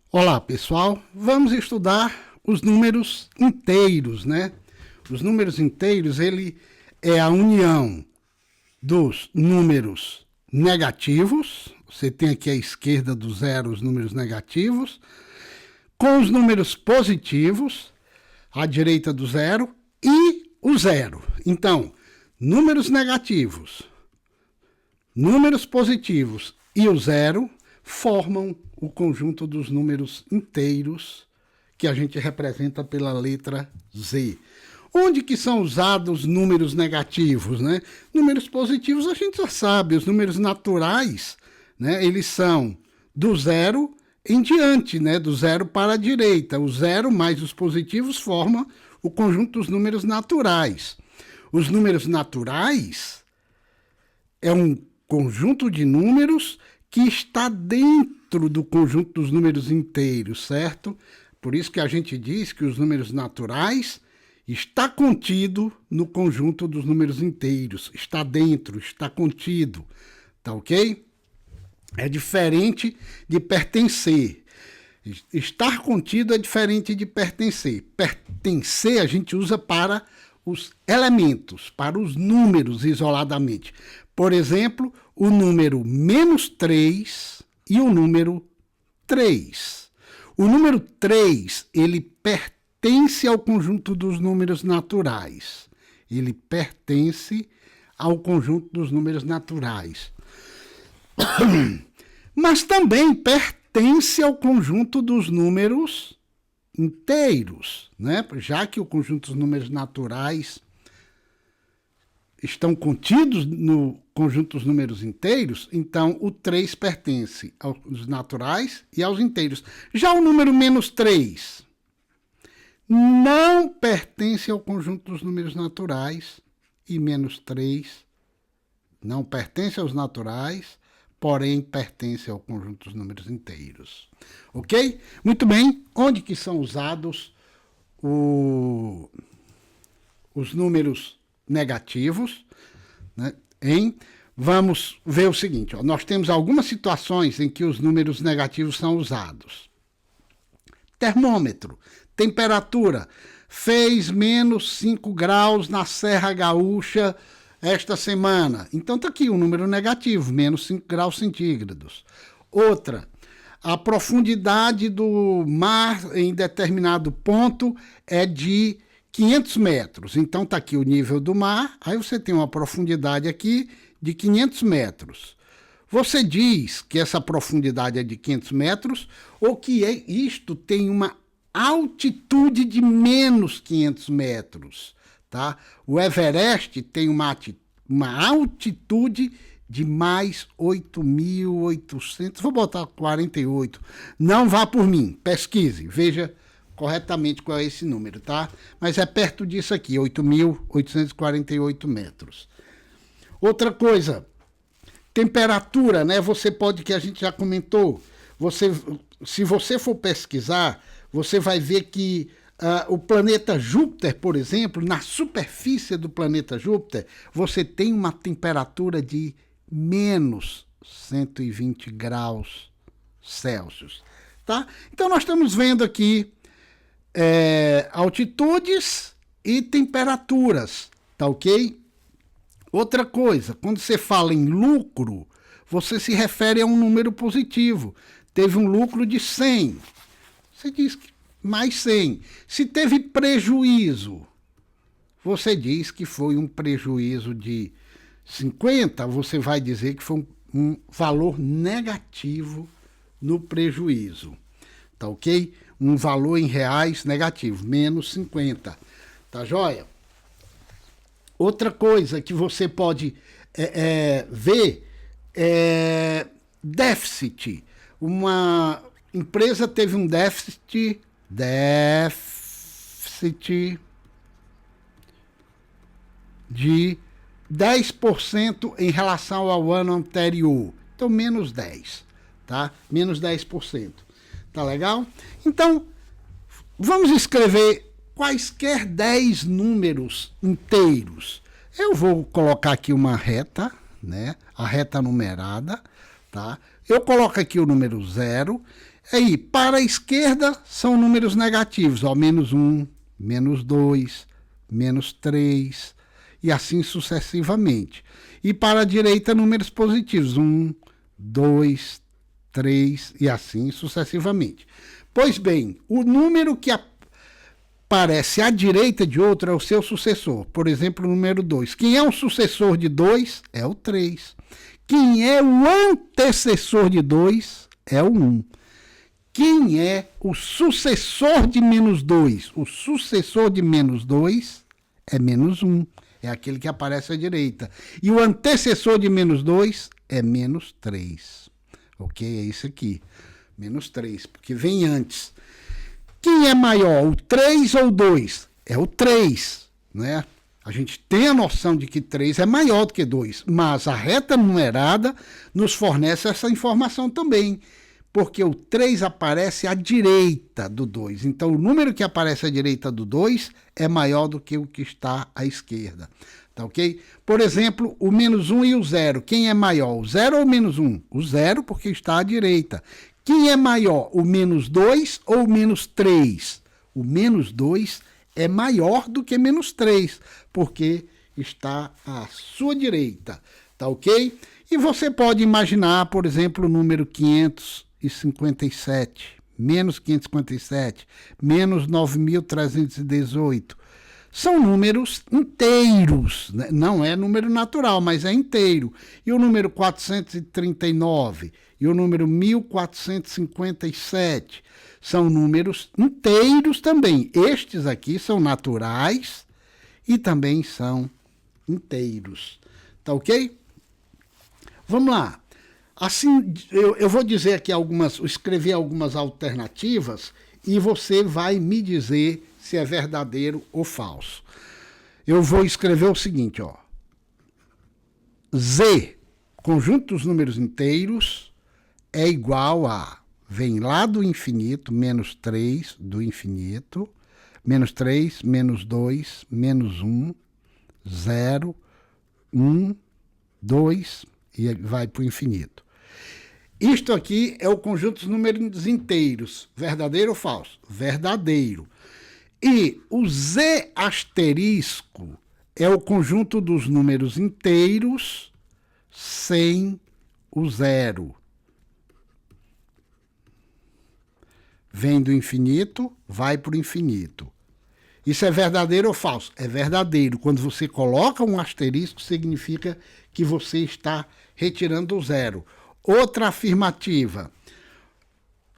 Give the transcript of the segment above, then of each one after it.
Olá, pessoal. Vamos estudar os números inteiros, né? Os números inteiros, ele é a união dos números negativos. Você tem aqui à esquerda do zero os números negativos, com os números positivos, à direita do zero, e o zero. Então, números negativos, números positivos e o zero formam o conjunto dos números inteiros que a gente representa pela letra Z. Onde que são usados números negativos, né? Números positivos a gente já sabe, os números naturais, né? Eles são do zero em diante, né? Do zero para a direita. O zero mais os positivos formam o conjunto dos números naturais. Os números naturais é um conjunto de números que está dentro do conjunto dos números inteiros, certo? Por isso que a gente diz que os números naturais está contido no conjunto dos números inteiros, está dentro, está contido, tá ok? É diferente de pertencer. Estar contido é diferente de pertencer. Pertencer a gente usa para os elementos, para os números isoladamente. Por exemplo, o número -3 e o número 3. O número 3, ele pertence ao conjunto dos números naturais. Ele pertence ao conjunto dos números naturais. Mas também pertence ao conjunto dos números inteiros, né? Já que o conjunto dos números naturais estão contidos no conjunto dos números inteiros, então o 3 pertence aos naturais e aos inteiros. Já o número -3 não pertence ao conjunto dos números naturais e -3 não pertence aos naturais, porém pertence ao conjunto dos números inteiros. Ok? Muito bem. Onde que são usados os números negativos, né? Vamos ver o seguinte, ó, nós temos algumas situações em que os números negativos são usados. Termômetro, temperatura, fez -5 graus na Serra Gaúcha esta semana. Então está aqui um número negativo, -5 graus centígrados. Outra, a profundidade do mar em determinado ponto é de 500 metros. Então está aqui o nível do mar, aí você tem uma profundidade aqui de 500 metros. Você diz que essa profundidade é de 500 metros ou que isto tem uma altitude de -500 metros. Tá? O Everest tem uma altitude de mais 8.800, vou botar 48. Não vá por mim, pesquise, veja corretamente qual é esse número, tá? Mas é perto disso aqui, 8.848 metros. Outra coisa, temperatura, né? Você pode, que a gente já comentou, se você for pesquisar, você vai ver que o planeta Júpiter, por exemplo, na superfície do planeta Júpiter, você tem uma temperatura de -120 graus Celsius, tá? Então nós estamos vendo aqui altitudes e temperaturas, tá ok? Outra coisa, quando você fala em lucro, você se refere a um número positivo. Teve um lucro de 100. Você diz que mais 100. Se teve prejuízo, você diz que foi um prejuízo de 50, você vai dizer que foi um valor negativo no prejuízo. Tá ok? Um valor em reais negativo, -50. Tá joia? Outra coisa que você pode ver é déficit. Uma empresa teve um déficit de 10% em relação ao ano anterior. Então, -10, tá? -10%. Tá legal? Então, vamos escrever quaisquer 10 números inteiros. Eu vou colocar aqui uma reta, né? A reta numerada, tá? Eu coloco aqui o número 0, Aí, para a esquerda, são números negativos, ó, -1, -2, -3, e assim sucessivamente. E para a direita, números positivos, 1, 2, 3, e assim sucessivamente. Pois bem, o número que aparece à direita de outro é o seu sucessor. Por exemplo, o número 2. Quem é o sucessor de 2? É o 3. Quem é o antecessor de 2? É o 1. Quem é o sucessor de -2? O sucessor de -2 é -1. É aquele que aparece à direita. E o antecessor de -2 é -3. Ok? É isso aqui. -3, porque vem antes. Quem é maior, o 3 ou o 2? É o 3, né? A gente tem a noção de que 3 é maior do que 2, mas a reta numerada nos fornece essa informação também, porque o 3 aparece à direita do 2. Então, o número que aparece à direita do 2 é maior do que o que está à esquerda. Tá ok? Por exemplo, o -1 e o 0. Quem é maior, o 0 ou o -1? O 0, porque está à direita. Quem é maior, o -2 ou o -3? O -2 é maior do que -3, porque está à sua direita. Tá ok? E você pode imaginar, por exemplo, o número 557, -557, -9.318. São números inteiros, né? Não é número natural, mas é inteiro. E o número 439 e o número 1457 são números inteiros também. Estes aqui são naturais e também são inteiros. Tá ok? Vamos lá. Assim, eu vou dizer aqui escrever algumas alternativas e você vai me dizer se é verdadeiro ou falso. Eu vou escrever o seguinte, ó. Z, conjunto dos números inteiros, é igual a, vem lá do infinito, -3 do infinito, -3, -2, -1, 0, 1, 2, e vai para o infinito. Isto aqui é o conjunto dos números inteiros. Verdadeiro ou falso? Verdadeiro. E o Z asterisco é o conjunto dos números inteiros sem o zero. Vem do infinito, vai para o infinito. Isso é verdadeiro ou falso? É verdadeiro. Quando você coloca um asterisco, significa que você está retirando o zero. Outra afirmativa.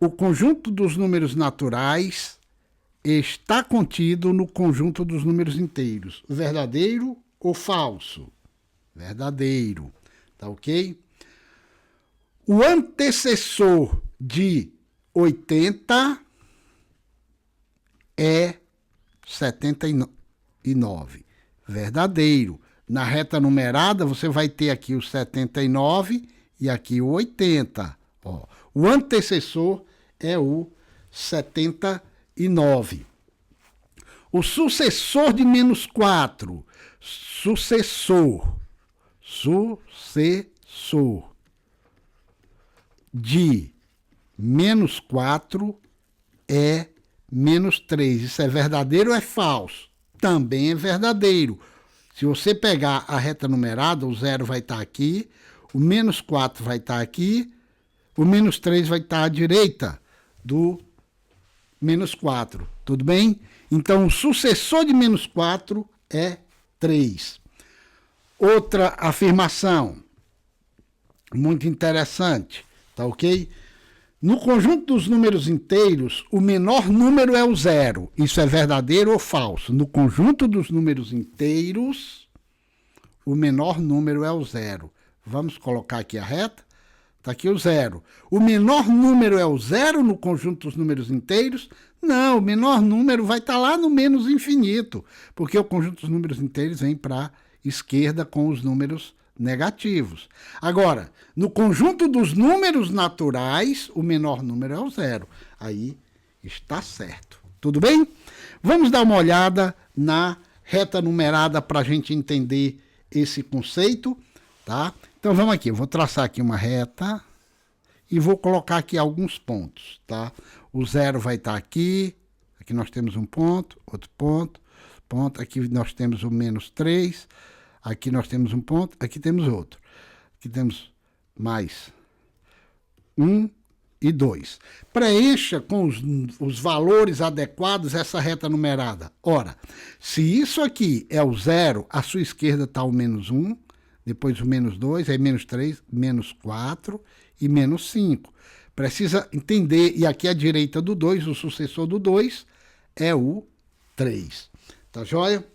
O conjunto dos números naturais está contido no conjunto dos números inteiros. Verdadeiro ou falso? Verdadeiro. Tá ok? O antecessor de 80 é 79. Verdadeiro. Na reta numerada, você vai ter aqui o 79 e aqui o 80. Ó, o antecessor é o 79. O sucessor de -4. Sucessor de -4 é -3. Isso é verdadeiro ou é falso? Também é verdadeiro. Se você pegar a reta numerada, o 0 vai estar aqui, o -4 vai estar aqui, o -3 vai estar à direita do -4. Tudo bem? Então, o sucessor de -4 é 3. Outra afirmação, muito interessante, tá ok? No conjunto dos números inteiros, o menor número é o 0. Isso é verdadeiro ou falso? No conjunto dos números inteiros, o menor número é o 0. Vamos colocar aqui a reta. Está aqui o 0. O menor número é o 0 no conjunto dos números inteiros? Não, o menor número vai estar lá no menos infinito, porque o conjunto dos números inteiros vem para a esquerda com os números negativos. Agora, no conjunto dos números naturais, o menor número é o 0. Aí está certo. Tudo bem? Vamos dar uma olhada na reta numerada para a gente entender esse conceito, tá? Então vamos aqui, eu vou traçar aqui uma reta e vou colocar aqui alguns pontos, tá? O 0 vai estar aqui, aqui nós temos um ponto, outro ponto, aqui nós temos o menos 3, aqui nós temos um ponto, aqui temos outro. Aqui temos mais 1 e 2. Preencha com os valores adequados essa reta numerada. Ora, se isso aqui é o 0, à sua esquerda está o menos 1, depois o menos 2, aí menos 3, menos 4 e menos 5. Precisa entender, e aqui à direita do 2, o sucessor do 2 é o 3. Tá joia?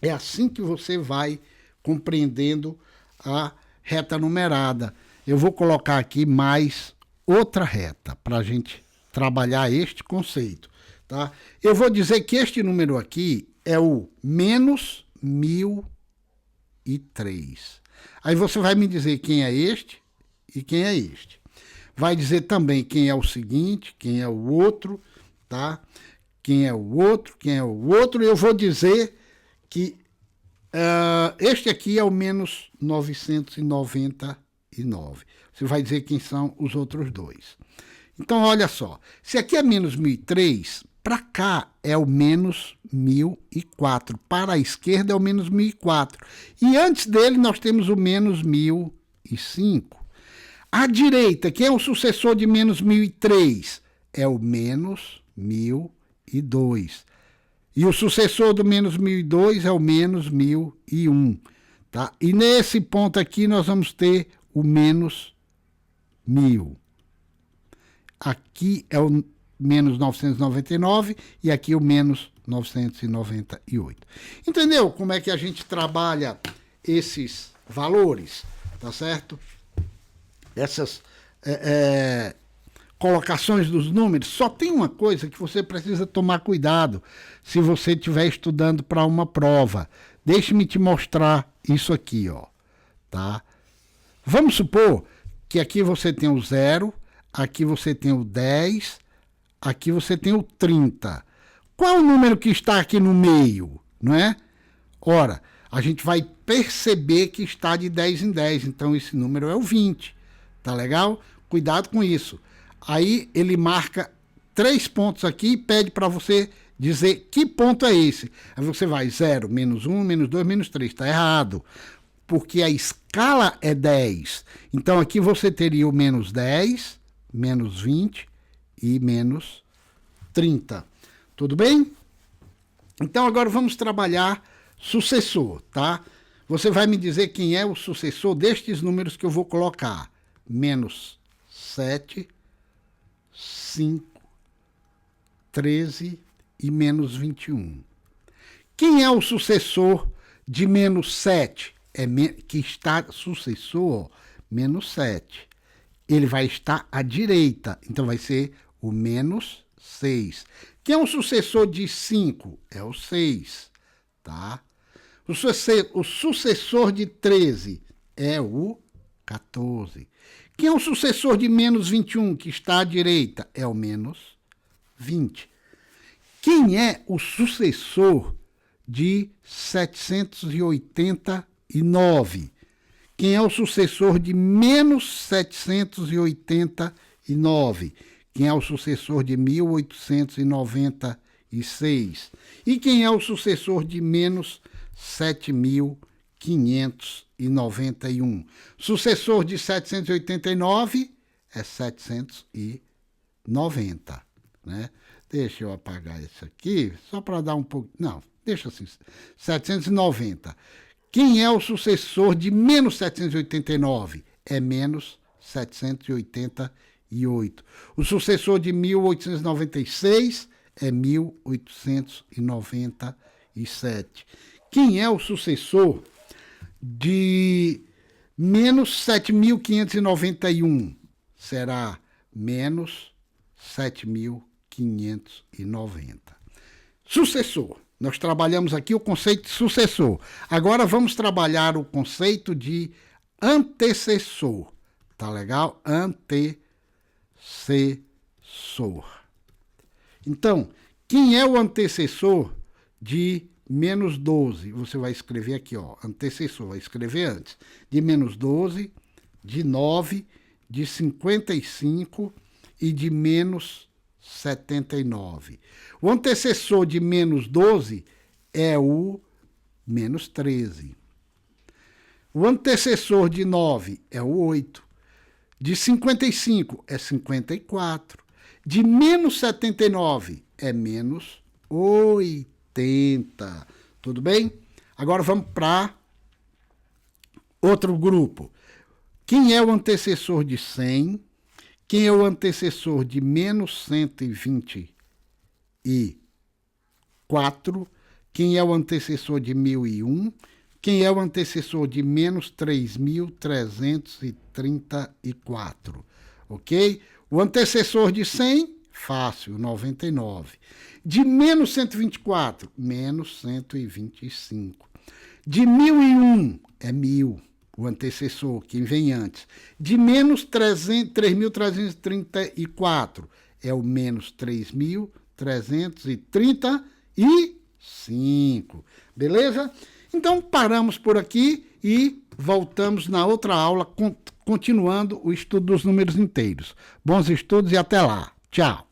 É assim que você vai compreendendo a reta numerada. Eu vou colocar aqui mais outra reta para a gente trabalhar este conceito, tá? Eu vou dizer que este número aqui é o menos 1003. Aí você vai me dizer quem é este e quem é este. Vai dizer também quem é o seguinte, quem é o outro, tá? Quem é o outro, quem é o outro. Eu vou dizer que este aqui é o menos 999. Você vai dizer quem são os outros dois. Então, olha só. Se aqui é menos 1003, para cá é o menos 1004. Para a esquerda é o menos 1004. E antes dele nós temos o menos 1005. À direita, quem é o sucessor de menos 1003? É o menos 1002. E o sucessor do menos 1002 é o menos 1001. Tá? E nesse ponto aqui nós vamos ter o menos 1000. Aqui é o menos 999 e aqui o menos 998. Entendeu como é que a gente trabalha esses valores? Tá certo? Essas colocações dos números. Só tem uma coisa que você precisa tomar cuidado se você estiver estudando para uma prova. Deixe-me te mostrar isso aqui, ó. Tá? Vamos supor que aqui você tem o 0, aqui você tem o 10, aqui você tem o 30. Qual o número que está aqui no meio, não é? Ora, a gente vai perceber que está de 10 em 10, então esse número é o 20. Tá legal? Cuidado com isso. Aí ele marca 3 pontos aqui e pede para você dizer que ponto é esse. Aí você vai 0, menos 1, menos 2, menos 3. Está errado. Porque a escala é 10. Então aqui você teria o menos 10, menos 20 e menos 30. Tudo bem? Então agora vamos trabalhar sucessor, tá? Você vai me dizer quem é o sucessor destes números que eu vou colocar. Menos 7, 5, 13 e menos 21. Quem é o sucessor de menos 7? Que está sucessor, menos 7. Ele vai estar à direita, então vai ser o menos 6. Quem é o sucessor de 5? É o 6, tá? O sucessor de 13 é o 14. Quem é o sucessor de menos 21, que está à direita? É o menos 20. Quem é o sucessor de 789? Quem é o sucessor de menos 789? Quem é o sucessor de 1896? E quem é o sucessor de menos 7.591? Sucessor de 789 é 790, né? Deixa eu apagar isso aqui, só para dar um pouco... Não, deixa assim, 790. Quem é o sucessor de menos 789? É menos 788. O sucessor de 1896 é 1897. Quem é o sucessor de menos 7.591? Será menos 7.590. Sucessor. Nós trabalhamos aqui o conceito de sucessor. Agora vamos trabalhar o conceito de antecessor. Tá legal? Antecessor. Então, quem é o antecessor de menos 12? Você vai escrever aqui, ó, antecessor, vai escrever antes. De menos 12, de 9, de 55 e de menos 79. O antecessor de menos 12 é o menos 13. O antecessor de 9 é o 8. De 55 é 54. De menos 79 é menos 80. Tudo bem? Agora vamos para outro grupo. Quem é o antecessor de 100? Quem é o antecessor de menos 124? Quem é o antecessor de 1001? Quem é o antecessor de menos 3.334? Ok? O antecessor de 100, fácil, 99. De menos 124, menos 125. De 1001 é 1000, o antecessor, quem vem antes. De menos 3.334 é o menos 3.335. Beleza? Então, paramos por aqui e voltamos na outra aula, continuando o estudo dos números inteiros. Bons estudos e até lá. Tchau.